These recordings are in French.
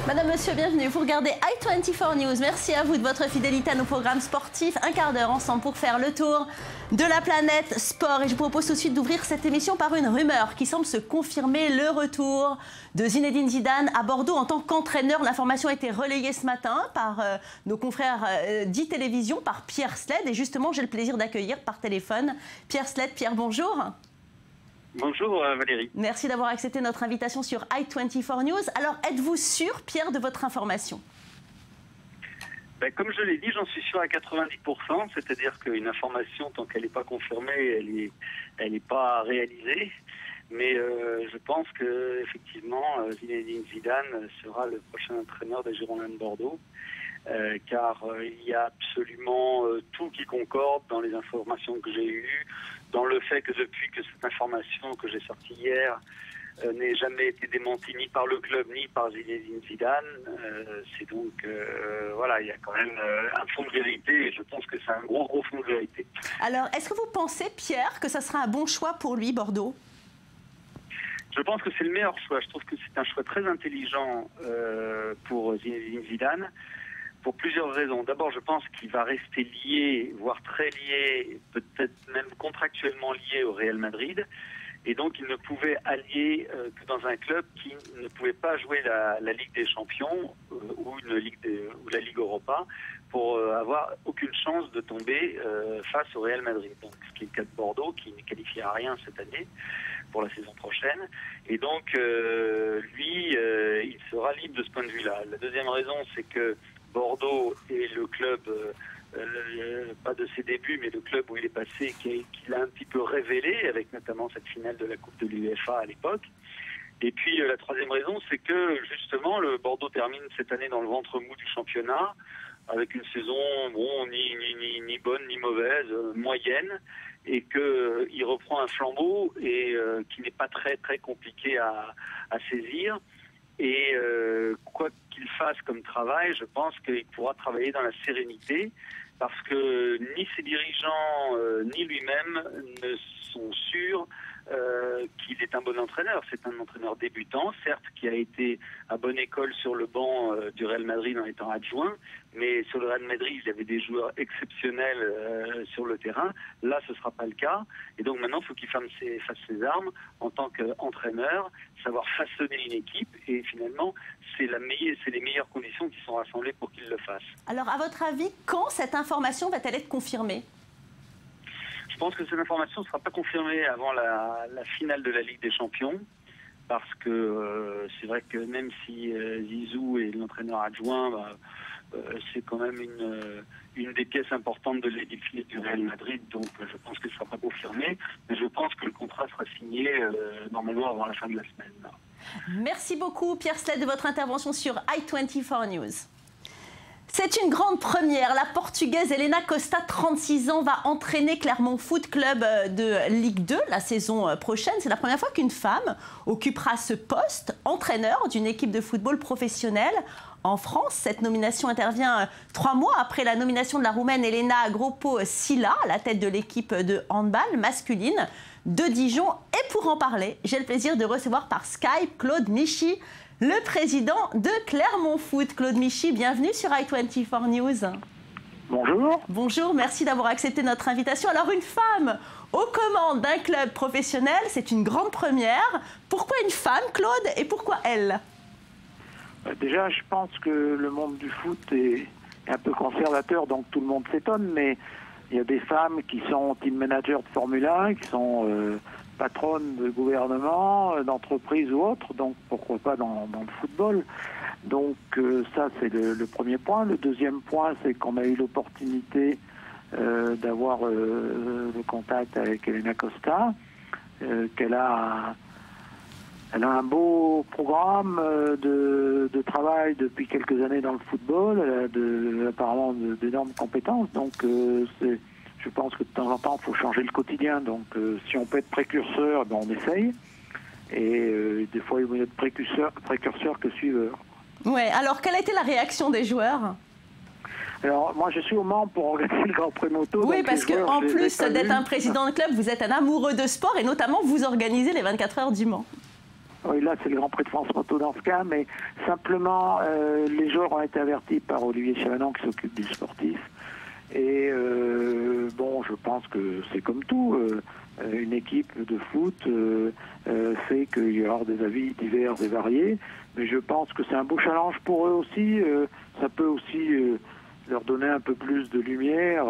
Madame, monsieur, bienvenue. Vous regardez i24 News. Merci à vous de votre fidélité à nos programmes sportifs. Un quart d'heure ensemble pour faire le tour de la planète sport. Et je vous propose tout de suite d'ouvrir cette émission par une rumeur qui semble se confirmer, le retour de Zinedine Zidane à Bordeaux en tant qu'entraîneur. L'information a été relayée ce matin par nos confrères d'e-télévision, par Pierre Sled. Et justement, j'ai le plaisir d'accueillir par téléphone Pierre Sled. Pierre, bonjour. Bonjour Valérie. Merci d'avoir accepté notre invitation sur i24 News. Alors, êtes-vous sûr, Pierre, de votre information? Comme je l'ai dit, j'en suis sûr à 90%, c'est-à-dire qu'une information, tant qu'elle n'est pas confirmée, elle n'est pas réalisée. Mais je pense qu'effectivement, Zinedine Zidane sera le prochain entraîneur des Girondins de Bordeaux. Car il y a absolument tout qui concorde dans les informations que j'ai eues, dans le fait que depuis que cette information que j'ai sortie hier n'ait jamais été démentie ni par le club ni par Zinedine Zidane, c'est donc, voilà, il y a quand même un fond de vérité et je pense que c'est un gros fond de vérité. Alors, est-ce que vous pensez, Pierre, que ça sera un bon choix pour lui, Bordeaux ? Je pense que c'est le meilleur choix. Je trouve que c'est un choix très intelligent pour Zinedine Zidane. Pour plusieurs raisons. D'abord, je pense qu'il va rester lié, voire très lié, peut-être même contractuellement lié au Real Madrid. Et donc, il ne pouvait allier que dans un club qui ne pouvait pas jouer la Ligue des Champions ou la Ligue Europa pour avoir aucune chance de tomber face au Real Madrid. Donc, ce qui est le cas de Bordeaux, qui ne qualifie à rien cette année pour la saison prochaine. Et donc, lui, il sera libre de ce point de vue-là. La deuxième raison, c'est que Bordeaux est le club, pas de ses débuts, mais le club où il est passé, qu'il a un petit peu révélé, avec notamment cette finale de la Coupe de l'UEFA à l'époque. Et puis la troisième raison, c'est que justement, le Bordeaux termine cette année dans le ventre mou du championnat, avec une saison ni bonne ni mauvaise, moyenne, et qu'il reprend un flambeau et qui n'est pas très compliqué à saisir. Et quoi qu'il fasse comme travail, je pense qu'il pourra travailler dans la sérénité parce que ni ses dirigeants ni lui-même ne sont sûrs qu'il est un bon entraîneur. C'est un entraîneur débutant, certes, qui a été à bonne école sur le banc du Real Madrid en étant adjoint, mais sur le Real Madrid, il y avait des joueurs exceptionnels sur le terrain. Là, ce ne sera pas le cas. Et donc maintenant, il faut qu'il fasse ses armes en tant qu'entraîneur, savoir façonner une équipe. Et finalement, c'est les meilleures conditions qui sont rassemblées pour qu'il le fasse. Alors, à votre avis, quand cette information va-t-elle être confirmée ? Je pense que cette information ne sera pas confirmée avant la finale de la Ligue des Champions, parce que c'est vrai que même si Zizou est l'entraîneur adjoint, c'est quand même une des pièces importantes de l'édifice du Real Madrid, donc je pense que ce ne sera pas confirmé, mais je pense que le contrat sera signé normalement avant la fin de la semaine. Merci beaucoup Pierre Sled de votre intervention sur i24 News. C'est une grande première. La Portugaise Helena Costa, 36 ans, va entraîner Clermont Foot Club de Ligue 2 la saison prochaine. C'est la première fois qu'une femme occupera ce poste, entraîneur d'une équipe de football professionnelle en France. Cette nomination intervient 3 mois après la nomination de la Roumaine Elena Gropo-Sila à la tête de l'équipe de handball masculine de Dijon. Et pour en parler, j'ai le plaisir de recevoir par Skype Claude Michy, le président de Clermont Foot. Claude Michy, bienvenue sur i24 News. Bonjour. Bonjour, merci d'avoir accepté notre invitation. Alors, une femme aux commandes d'un club professionnel, c'est une grande première. Pourquoi une femme, Claude, et pourquoi elle? Déjà, je pense que le monde du foot est un peu conservateur, donc tout le monde s'étonne, mais il y a des femmes qui sont team managers de Formule 1, qui sont patronnes de gouvernement, d'entreprise ou autre, donc pourquoi pas dans le football. Donc ça, c'est le premier point. Le deuxième point, c'est qu'on a eu l'opportunité d'avoir le contact avec Helena Costa, qu'elle a un beau programme de travail depuis quelques années dans le football. Elle a apparemment d'énormes compétences. Donc, je pense que de temps en temps, il faut changer le quotidien. Donc, si on peut être précurseur, on essaye. Et des fois, il vaut mieux être précurseur que suiveur. Ouais. Alors, quelle a été la réaction des joueurs ? Alors, moi, je suis au Mans pour organiser le Grand Prix moto. Oui, parce qu'en plus d'être un président de club, vous êtes un amoureux de sport et notamment, vous organisez les 24 heures du Mans. Oui, là, c'est le Grand Prix de France Moto dans ce cas, mais simplement, les joueurs ont été avertis par Olivier Chavanon qui s'occupe du sportif. Et bon, je pense que c'est comme tout. Une équipe de foot sait qu'il y aura des avis divers et variés, mais je pense que c'est un beau challenge pour eux aussi. Ça peut aussi leur donner un peu plus de lumière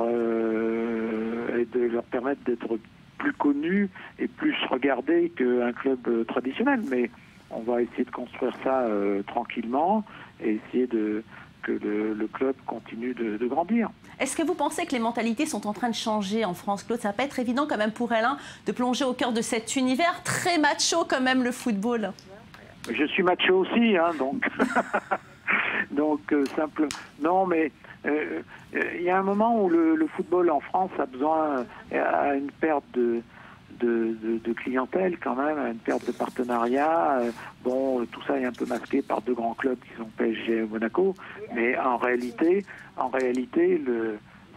et de leur permettre d'être plus connus et plus regardés qu'un club traditionnel. Mais on va essayer de construire ça tranquillement et essayer que le club continue de grandir. Est-ce que vous pensez que les mentalités sont en train de changer en France, Claude? Ça va pas être évident quand même pour elle de plonger au cœur de cet univers très macho quand même, le football. Je suis macho aussi, hein, donc... donc, simple... Non, mais il y a un moment où le football en France a besoin, à une perte de clientèle quand même, une perte de partenariat. Bon, tout ça est un peu masqué par deux grands clubs qui sont PSG et Monaco, mais en réalité,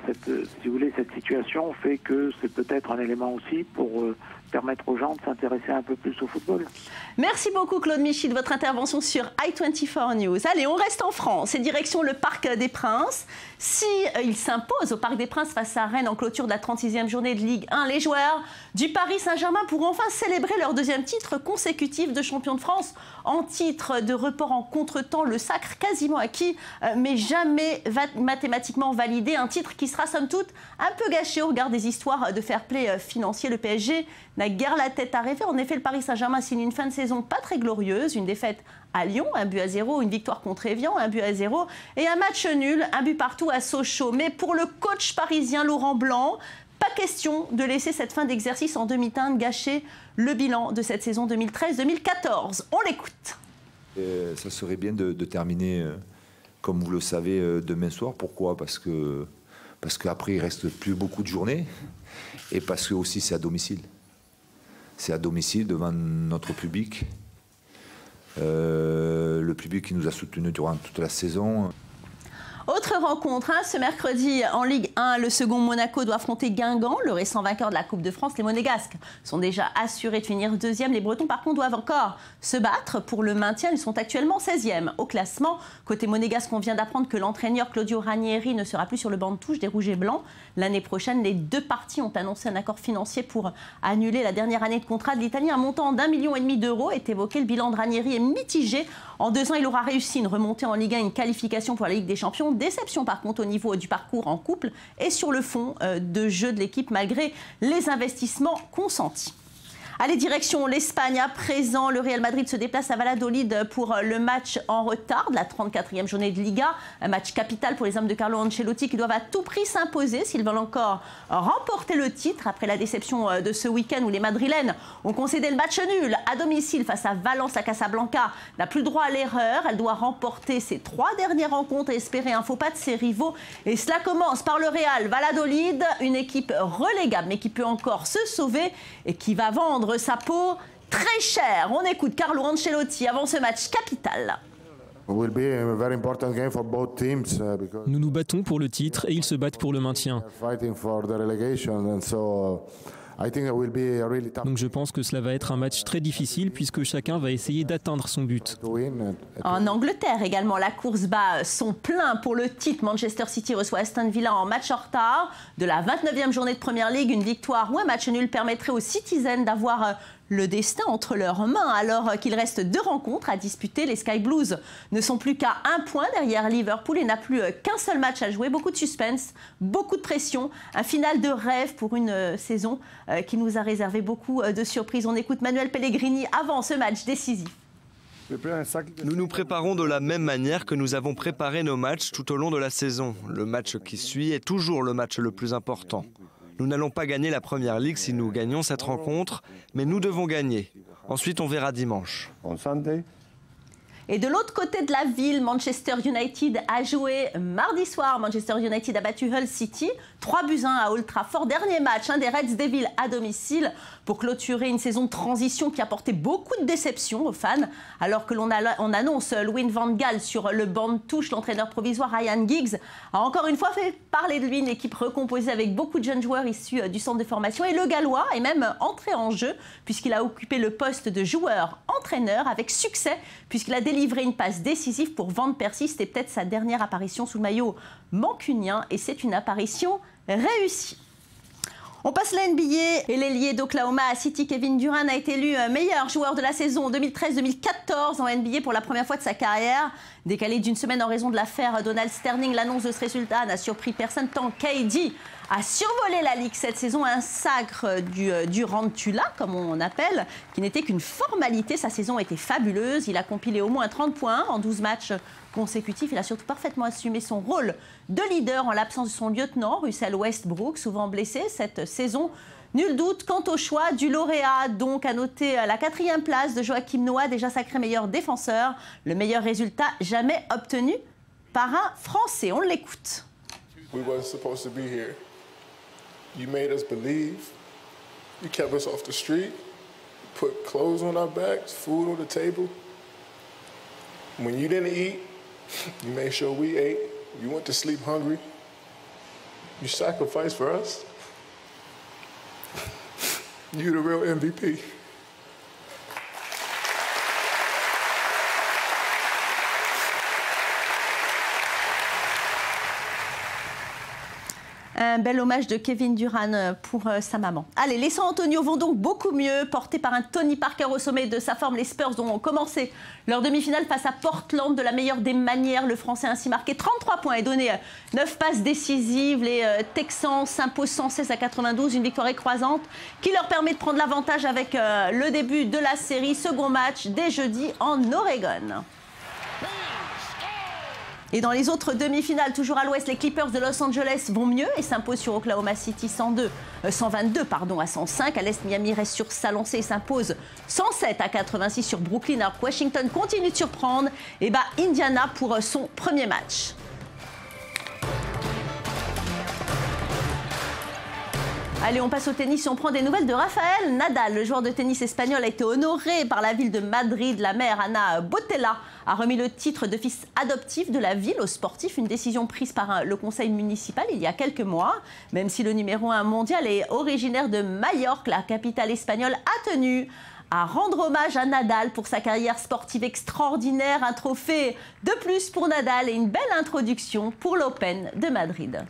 si vous voulez, cette situation fait que c'est peut-être un élément aussi pour permettre aux gens de s'intéresser un peu plus au football. Merci beaucoup Claude Michy de votre intervention sur i24 News. Allez, on reste en France et direction le Parc des Princes. Si il s'impose au Parc des Princes face à Rennes en clôture de la 36e journée de Ligue 1, les joueurs du Paris Saint-Germain pourront enfin célébrer leur deuxième titre consécutif de champion de France. En titre de report en contretemps, le sacre quasiment acquis, mais jamais mathématiquement validé. Un titre qui sera somme toute un peu gâché au regard des histoires de fair play financier. Le PSG n'a guère la tête à rêver. En effet, le Paris Saint-Germain signe une fin de saison pas très glorieuse. Une défaite à Lyon, 1-0, une victoire contre Évian, 1-0, et un match nul, 1 partout à Sochaux. Mais pour le coach parisien Laurent Blanc, pas question de laisser cette fin d'exercice en demi-teinte gâcher le bilan de cette saison 2013-2014. On l'écoute. Ça serait bien de terminer, comme vous le savez, demain soir. Pourquoi? Parce qu'après, il ne reste plus beaucoup de journées et parce que aussi c'est à domicile. C'est à domicile devant notre public. Le public qui nous a soutenus durant toute la saison. Autre rencontre, ce mercredi en Ligue 1, le second Monaco doit affronter Guingamp, le récent vainqueur de la Coupe de France. Les Monégasques sont déjà assurés de finir deuxième. Les Bretons, par contre, doivent encore se battre pour le maintien. Ils sont actuellement 16e au classement. Côté Monégasque, on vient d'apprendre que l'entraîneur Claudio Ranieri ne sera plus sur le banc de touche des Rouges et Blancs. L'année prochaine, les deux parties ont annoncé un accord financier pour annuler la dernière année de contrat de l'Italien. Un montant d'1,5 million d'euros est évoqué. Le bilan de Ranieri est mitigé. En 2 ans, il aura réussi une remontée en Ligue 1, une qualification pour la Ligue des Champions. Déception par contre au niveau du parcours en couple et sur le fond de jeu de l'équipe malgré les investissements consentis. Allez, direction l'Espagne à présent. Le Real Madrid se déplace à Valladolid pour le match en retard de la 34e journée de Liga. Un match capital pour les hommes de Carlo Ancelotti qui doivent à tout prix s'imposer s'ils veulent encore remporter le titre après la déception de ce week-end où les Madrilènes ont concédé le match nul à domicile face à Valence. La Casablanca n'a plus le droit à l'erreur. Elle doit remporter ses 3 dernières rencontres et espérer un faux pas de ses rivaux. Et cela commence par le Real Valladolid, une équipe relégable mais qui peut encore se sauver et qui va vendre sa peau très cher. On écoute Carlo Ancelotti avant ce match capital. Nous nous battons pour le titre et ils se battent pour le maintien. Donc je pense que cela va être un match très difficile puisque chacun va essayer d'atteindre son but. En Angleterre également, la course bat son plein pour le titre. Manchester City reçoit Aston Villa en match en retard de la 29e journée de Première Ligue. Une victoire ou un match nul permettrait aux Citizens d'avoir le destin entre leurs mains alors qu'il reste 2 rencontres à disputer. Les Sky Blues ne sont plus qu'à 1 point derrière Liverpool et n'a plus qu'un seul match à jouer. Beaucoup de suspense, beaucoup de pression, un final de rêve pour une saison qui nous a réservé beaucoup de surprises. On écoute Manuel Pellegrini avant ce match décisif. Nous nous préparons de la même manière que nous avons préparé nos matchs tout au long de la saison. Le match qui suit est toujours le match le plus important. Nous n'allons pas gagner la Première Ligue si nous gagnons cette rencontre, mais nous devons gagner. Ensuite, on verra dimanche. Et de l'autre côté de la ville, Manchester United a joué mardi soir. Manchester United a battu Hull City, 3-1 à Old Trafford. Dernier match des Reds Devils à domicile pour clôturer une saison de transition qui a apporté beaucoup de déceptions aux fans. Alors que l'on annonce Louis van Gaal sur le banc de touche, l'entraîneur provisoire Ryan Giggs a encore une fois fait parler de lui. Une équipe recomposée avec beaucoup de jeunes joueurs issus du centre de formation. Et le Gallois est même entré en jeu puisqu'il a occupé le poste de joueur entraîneur avec succès puisqu'il a délivré une passe décisive pour Van Persie. C'était peut-être sa dernière apparition sous le maillot mancunien et c'est une apparition réussie. On passe la NBA et l'ailier d'Oklahoma City, Kevin Durant, a été élu meilleur joueur de la saison 2013-2014 en NBA pour la première fois de sa carrière. Décalé d'une semaine en raison de l'affaire Donald Sterling, l'annonce de ce résultat n'a surpris personne tant KD a survolé la Ligue cette saison. Un sacre du Durantula, comme on appelle, qui n'était qu'une formalité. Sa saison était fabuleuse. Il a compilé au moins 30 points en 12 matchs consécutifs. Il a surtout parfaitement assumé son rôle de leader en l'absence de son lieutenant, Russell Westbrook, souvent blessé cette saison. Nul doute quant au choix du lauréat, donc à noter la 4e place de Joachim Noah, déjà sacré meilleur défenseur. Le meilleur résultat jamais obtenu par un Français. On l'écoute. We weren't supposed to be here. You made us believe. You kept us off the street. Put clothes on our backs, food on the table. When you didn't eat, you made sure we ate. You went to sleep hungry. You sacrificed for us. You're the real MVP. Un bel hommage de Kevin Durant pour sa maman. Allez, les San Antonio vont donc beaucoup mieux. Portés par un Tony Parker au sommet de sa forme, les Spurs ont commencé leur demi-finale face à Portland de la meilleure des manières. Le Français a ainsi marqué 33 points et donné 9 passes décisives. Les Texans s'imposent 116 à 92, une victoire écrasante qui leur permet de prendre l'avantage avec le début de la série. Second match dès jeudi en Oregon. Et dans les autres demi-finales, toujours à l'ouest, les Clippers de Los Angeles vont mieux et s'imposent sur Oklahoma City 122 à 105. À l'est, Miami reste sur sa lancée et s'impose 107 à 86 sur Brooklyn. Alors que Washington continue de surprendre et bat Indiana pour son premier match. Allez, on passe au tennis et on prend des nouvelles de Rafael Nadal. Le joueur de tennis espagnol a été honoré par la ville de Madrid. La mère Ana Botella a remis le titre de fils adoptif de la ville aux sportifs. Une décision prise par le conseil municipal il y a quelques mois. Même si le numéro 1 mondial est originaire de Majorque, la capitale espagnole a tenu à rendre hommage à Nadal pour sa carrière sportive extraordinaire. Un trophée de plus pour Nadal et une belle introduction pour l'Open de Madrid.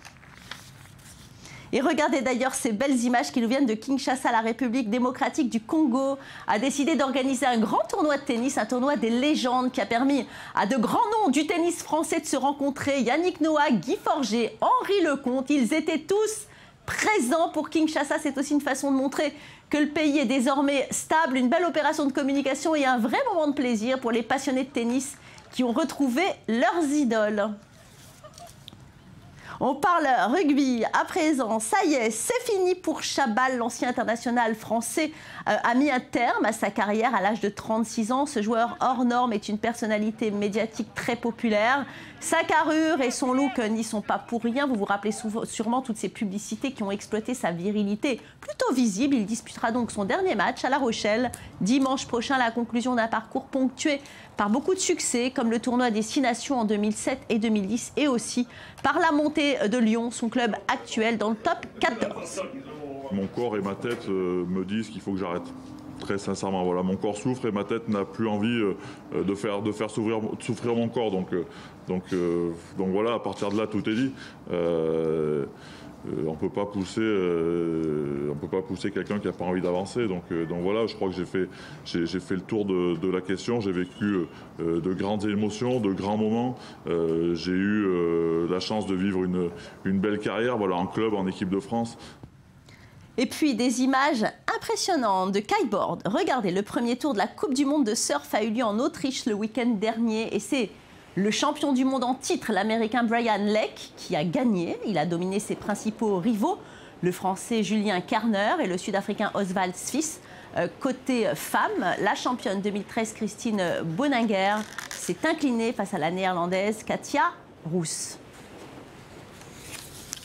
Et regardez d'ailleurs ces belles images qui nous viennent de Kinshasa. La République démocratique du Congo a décidé d'organiser un grand tournoi de tennis, un tournoi des légendes qui a permis à de grands noms du tennis français de se rencontrer. Yannick Noah, Guy Forget, Henri Lecomte, ils étaient tous présents pour Kinshasa. C'est aussi une façon de montrer que le pays est désormais stable, une belle opération de communication et un vrai moment de plaisir pour les passionnés de tennis qui ont retrouvé leurs idoles. On parle rugby à présent. Ça y est, c'est fini pour Chabal. L'ancien international français a mis un terme à sa carrière à l'âge de 36 ans. Ce joueur hors norme est une personnalité médiatique très populaire. Sa carrure et son look n'y sont pas pour rien. Vous vous rappelez sûrement toutes ces publicités qui ont exploité sa virilité plutôt visible. Il disputera donc son dernier match à La Rochelle dimanche prochain, la conclusion d'un parcours ponctué par beaucoup de succès, comme le tournoi des 6 Nations en 2007 et 2010, et aussi par la montée de Lyon, son club actuel, dans le top 14. Mon corps et ma tête me disent qu'il faut que j'arrête. Très sincèrement, voilà, mon corps souffre et ma tête n'a plus envie de faire souffrir mon corps. Donc voilà, à partir de là, tout est dit. On peut pas pousser quelqu'un qui n'a pas envie d'avancer. Donc voilà, je crois que j'ai fait le tour de la question. J'ai vécu de grandes émotions, de grands moments. J'ai eu la chance de vivre une belle carrière, voilà, en club, en équipe de France. Et puis des images impressionnantes de kiteboard. Regardez, le premier tour de la Coupe du Monde de surf a eu lieu en Autriche le week-end dernier. Et c'est le champion du monde en titre, l'Américain Brian Lake, qui a gagné. Il a dominé ses principaux rivaux, le Français Julien Kerner et le Sud-Africain Oswald Swiss. Côté femme, la championne 2013 Christine Boninger s'est inclinée face à la Néerlandaise Katja Roos.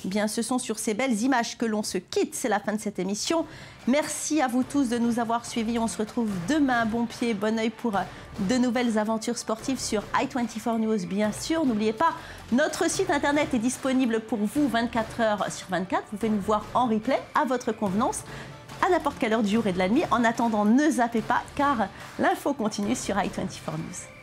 Bien, ce sont sur ces belles images que l'on se quitte. C'est la fin de cette émission. Merci à vous tous de nous avoir suivis. On se retrouve demain, bon pied, bon oeil pour de nouvelles aventures sportives sur i24 News, bien sûr. N'oubliez pas, notre site internet est disponible pour vous 24 heures sur 24. Vous pouvez nous voir en replay à votre convenance. à n'importe quelle heure du jour et de la nuit. En attendant, ne zappez pas car l'info continue sur i24 News.